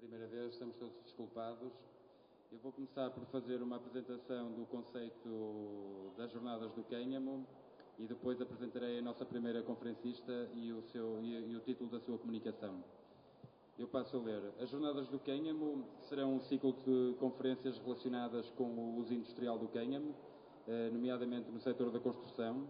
Primeira vez, estamos todos desculpados. Eu vou começar por fazer uma apresentação do conceito das Jornadas do Cânhamo e depois apresentarei a nossa primeira conferencista e o título da sua comunicação. Eu passo a ler. As Jornadas do Cânhamo serão um ciclo de conferências relacionadas com o uso industrial do cânhamo, nomeadamente no setor da construção,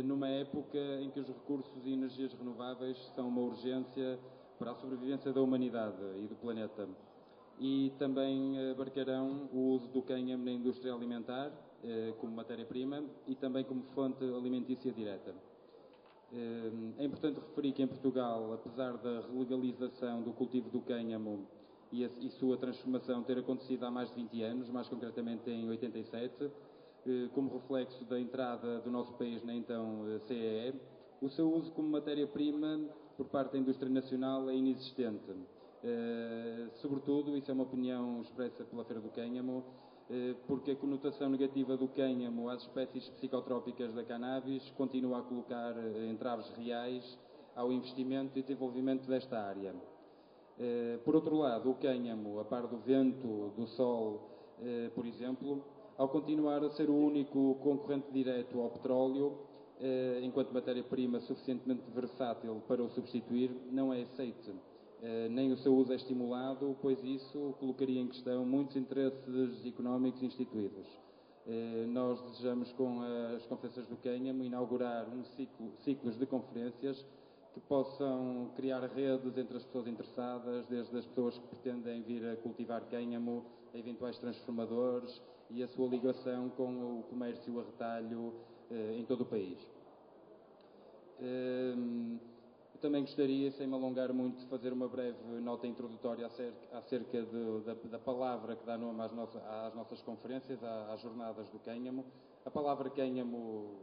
numa época em que os recursos e energias renováveis são uma urgência para a sobrevivência da humanidade e do planeta. E também abarcarão o uso do cânhamo na indústria alimentar, como matéria-prima e também como fonte alimentícia direta. É importante referir que em Portugal, apesar da legalização do cultivo do cânhamo e sua transformação ter acontecido há mais de 20 anos, mais concretamente em 87, como reflexo da entrada do nosso país na então CEE, o seu uso como matéria-prima por parte da indústria nacional é inexistente. Sobretudo, isso é uma opinião expressa pela Feira do Cânhamo, porque a conotação negativa do cânhamo às espécies psicotrópicas da cannabis continua a colocar entraves reais ao investimento e desenvolvimento desta área. Por outro lado, o cânhamo, a par do vento, do sol, por exemplo, ao continuar a ser o único concorrente direto ao petróleo, enquanto matéria-prima suficientemente versátil para o substituir, não é aceite. Nem o seu uso é estimulado, pois isso colocaria em questão muitos interesses económicos instituídos. Nós desejamos, com as conferências do cânhamo, inaugurar ciclos de conferências que possam criar redes entre as pessoas interessadas, desde as pessoas que pretendem vir a cultivar cânhamo, a eventuais transformadores e a sua ligação com o comércio a retalho em todo o país. Eu também gostaria, sem me alongar muito, de fazer uma breve nota introdutória acerca da palavra que dá nome às nossas conferências, às Jornadas do Cânhamo. A palavra cânhamo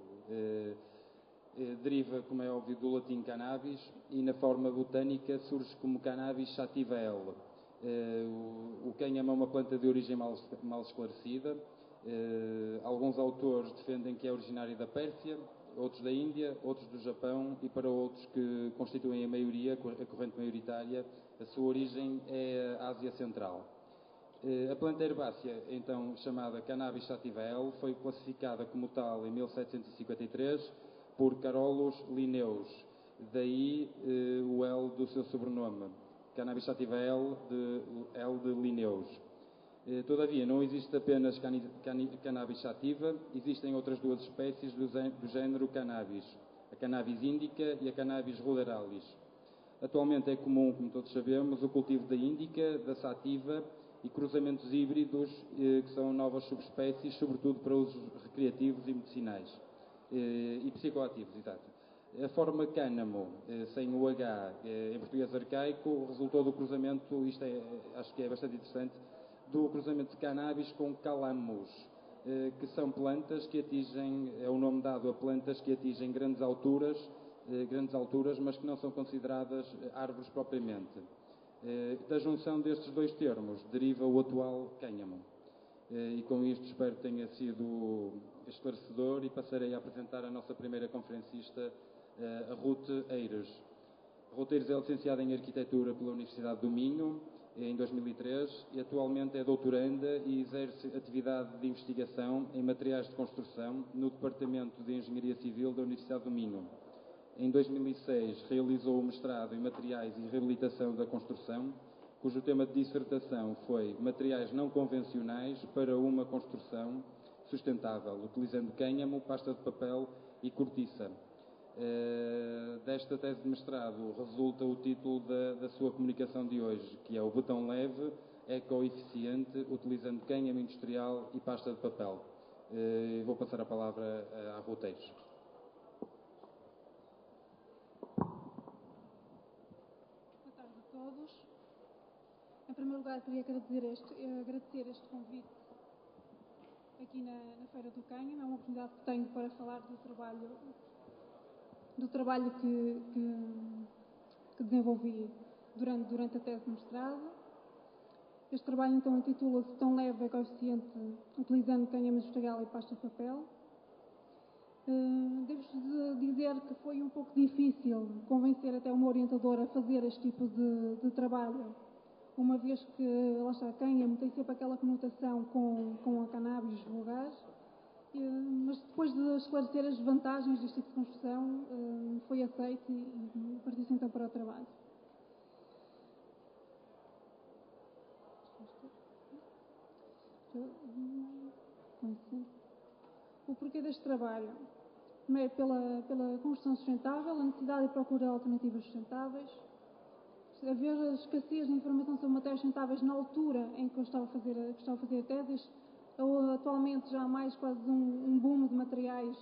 deriva, como é óbvio, do latim cannabis e na forma botânica surge como cannabis sativa L. O cânhamo é uma planta de origem mal esclarecida. Alguns autores defendem que é originária da Pérsia, outros da Índia, outros do Japão e para outros que constituem a maioria, a corrente maioritária, a sua origem é a Ásia Central. A planta herbácea, então chamada Cannabis sativa L, foi classificada como tal em 1753 por Carolus Linnaeus, daí o L do seu sobrenome, Cannabis sativa L de Linnaeus. Todavia, não existe apenas cannabis sativa, existem outras duas espécies do género cannabis, a cannabis indica e a cannabis ruderalis. Atualmente é comum, como todos sabemos, o cultivo da indica, da sativa e cruzamentos híbridos, que são novas subespécies, sobretudo para usos recreativos e medicinais, e psicoativos, exato. A forma cânamo, sem o H, em português arcaico, resultou do cruzamento, acho que é bastante interessante, do cruzamento de cannabis com calamus, que são plantas que atingem, é o nome dado a plantas que atingem grandes alturas, mas que não são consideradas árvores propriamente. Da junção destes dois termos deriva o atual cânhamo. E com isto espero que tenha sido esclarecedor e passarei a apresentar a nossa primeira conferencista, a Ruth Eires. Ruth Eires é licenciada em Arquitetura pela Universidade do Minho em 2003 e atualmente é doutoranda e exerce atividade de investigação em materiais de construção no Departamento de Engenharia Civil da Universidade do Minho. Em 2006 realizou o mestrado em Materiais e Reabilitação da Construção, cujo tema de dissertação foi Materiais não convencionais para uma construção sustentável, utilizando cânhamo, pasta de papel e cortiça. Desta tese de mestrado resulta o título da sua comunicação de hoje, que é o botão leve, ecoeficiente, utilizando cânhamo industrial e pasta de papel. Vou passar a palavra à Ruth Eires. Boa tarde a todos. Em primeiro lugar, queria agradecer este convite aqui na Feira do Cânhamo. É uma oportunidade que tenho para falar do trabalho que desenvolvi durante a tese de mestrado. Este trabalho, então, intitula-se Tão Leve, Ecoeficiente, utilizando cânhamo industrial e pasta de papel. Devo dizer que foi um pouco difícil convencer até uma orientadora a fazer este tipo de trabalho uma vez que, lá está, cânhamo tem sempre aquela conotação com a cannabis vulgares, mas depois de esclarecer as vantagens deste tipo de construção, foi aceito e partiu-se então para o trabalho. O porquê deste trabalho? Primeiro, pela construção sustentável, a necessidade de procura de alternativas sustentáveis, haver a escassez de informação sobre materiais sustentáveis na altura em que eu estava a fazer a tese. Atualmente já há mais quase um boom de materiais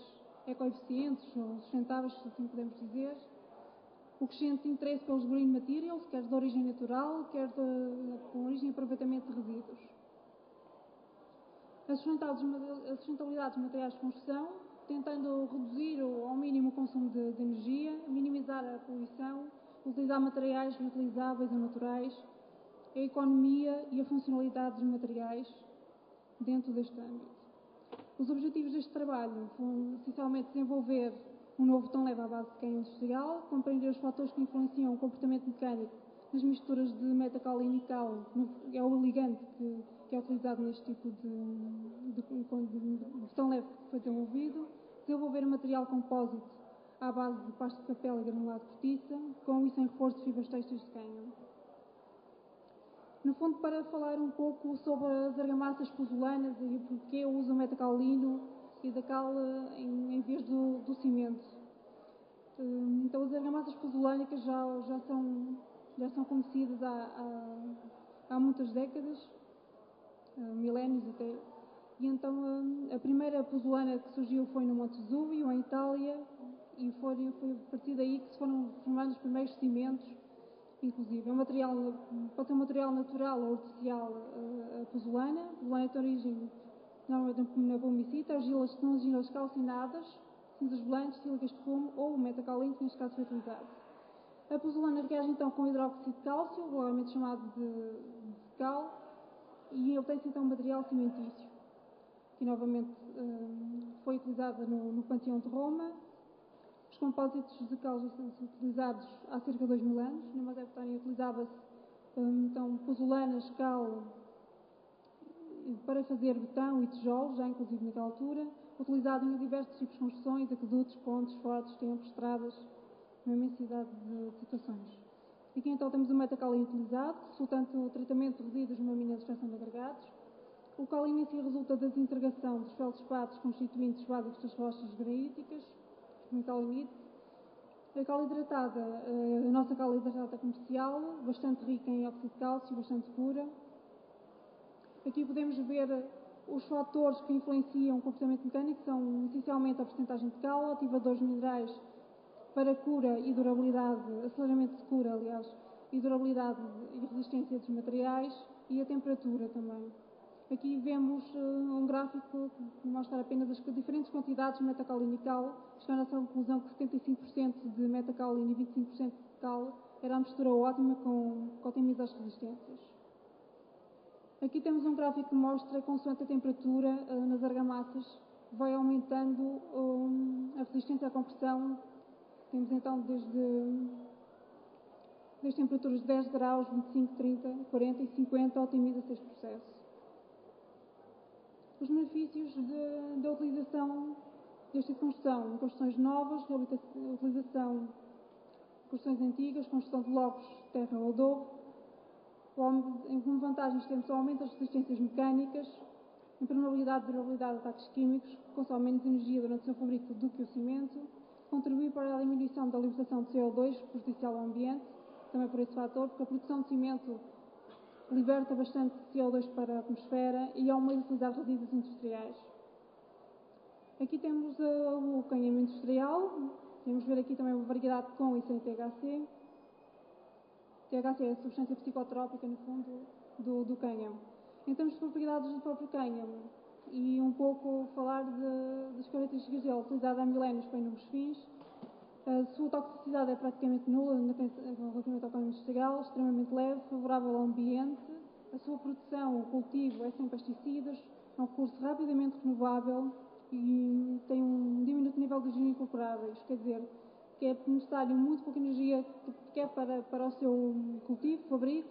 ecoeficientes ou sustentáveis, se assim podemos dizer. O crescente interesse pelos green materials, quer de origem natural, quer com origem e aproveitamento de resíduos. A sustentabilidade dos materiais de construção, tentando reduzir ao mínimo o consumo de energia, minimizar a poluição, utilizar materiais reutilizáveis ou naturais, a economia e a funcionalidade dos materiais dentro deste âmbito. Os objetivos deste trabalho foram, essencialmente, desenvolver um novo botão leve à base de cânhamo industrial, compreender os fatores que influenciam o comportamento mecânico nas misturas de metacal e cal, é o ligante que é utilizado neste tipo de botão leve que foi desenvolvido, desenvolver um material compósito à base de pasta de papel e granulado de cortiça, com isso em reforço de fibras têxteis de cânhamo. No fundo, para falar um pouco sobre as argamassas pozolanas e o porquê o uso do metacaolino e da cal em vez do cimento. Então, as argamassas pozolânicas já são conhecidas há muitas décadas, milénios até. E então, a primeira pozolana que surgiu foi no Monte Vesúvio, em Itália, e foi a partir daí que se foram formando os primeiros cimentos, inclusive. Pode ser um material natural ou artificial, a pozolana. A pozolana tem origem normalmente na pulmicita, argilas que são argilas calcinadas, cinzas volantes, sílicas de fumo ou o metacaolino, que neste caso foi utilizado. A pozolana reage então com hidróxido de cálcio, vulgarmente chamado de cal, e obtém-se então um material cimentício, que novamente foi utilizado no Panteão de Roma. Os compósitos de cal já são utilizados há cerca de 2000 anos. Na Mesopotâmia utilizava-se então pozolanas, cal, para fazer betão e tijolos, já inclusive naquela altura, utilizado em diversos tipos de construções, aquedutos, pontes, fortes, templos, estradas, uma imensidade de situações. Aqui então temos o metacaolino utilizado, resultante do tratamento de resíduos numa mina de extração de agregados. O caolino em si resulta da desintegração dos feldspatos constituintes básicos das rochas graníticas, com caolinite. A cal hidratada, a nossa cal hidratada comercial, bastante rica em óxido de cálcio, bastante pura. Aqui podemos ver os fatores que influenciam o comportamento mecânico, são essencialmente a porcentagem de cal, ativadores minerais para cura e durabilidade, aceleramento de cura, aliás, e durabilidade e resistência dos materiais, e a temperatura também. Aqui vemos um gráfico que mostra apenas as diferentes quantidades de metacaolino e cal, chegando a essa conclusão que 75% de metacaolino e 25% de cal era a mistura ótima que otimiza as resistências. Aqui temos um gráfico que mostra, consoante a temperatura nas argamassas, vai aumentando a resistência à compressão. Temos então desde temperaturas de 10 graus, 25, 30, 40 e 50, otimiza-se este processo. Os benefícios da utilização deste tipo de construção, em construções novas, utilização de construções antigas, construção de blocos de terra ou adobe. Como vantagens temos o aumento das resistências mecânicas, impermeabilidade e durabilidade de ataques químicos, que consomem menos energia durante o seu fabrico do que o cimento, contribui para a diminuição da libertação de CO2 prejudicial ao ambiente, também por esse fator, porque a produção de cimento liberta bastante CO2 para a atmosfera e é um meio de utilizar resíduos industriais. Aqui temos o cânhamo industrial, podemos ver aqui também uma variedade com e sem THC. THC é a substância psicotrópica, no fundo, do cânhamo. Em termos de propriedades do próprio cânhamo, e um pouco falar das características dele, utilizado há milénios para inúmeros fins. A sua toxicidade é praticamente nula relativamente ao cânhamo industrial, extremamente leve, favorável ao ambiente. A sua produção, o cultivo, é sem pesticidas, é um recurso rapidamente renovável e tem um diminuto nível de agentes incorporáveis, quer dizer, que é necessário muito pouca energia, quer para o seu cultivo, fabrico,